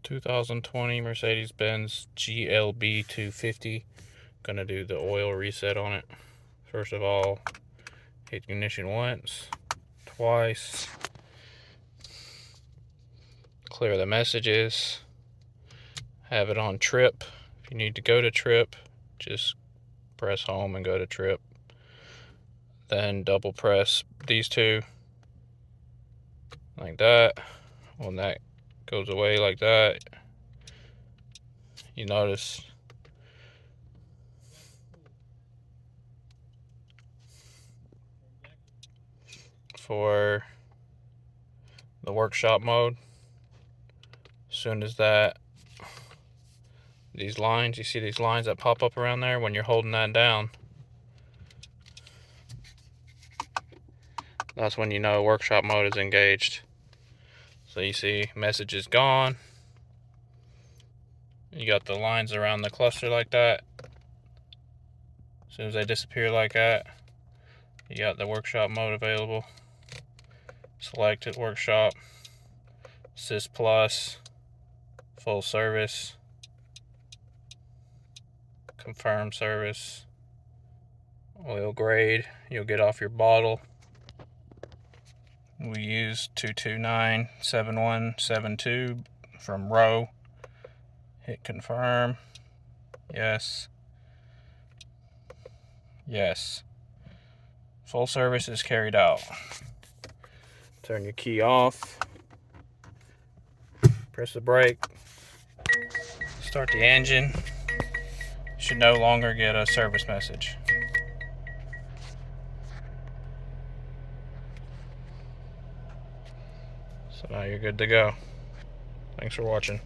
2020 Mercedes-Benz GLB 250. Gonna do the oil reset on it. First of all, hit ignition once, twice, clear the messages, have it on trip. If you need to go to trip, just press home and go to trip. Then double press these two like that. When that goes away like that, you notice for the workshop mode, as soon as that, these lines, you see these lines that pop up around there, when you're holding that down, that's when you know workshop mode is engaged. So you see message is gone. You got the lines around the cluster like that. As soon as they disappear like that, you got the workshop mode available. Select it, workshop, Sys Plus, full service, confirm service, oil grade, you'll get off your bottle. We use 2297172 from Row. Hit confirm. Yes. Yes. Full service is carried out. Turn your key off. Press the brake. Start the engine. Should no longer get a service message. So now you're good to go. Thanks for watching.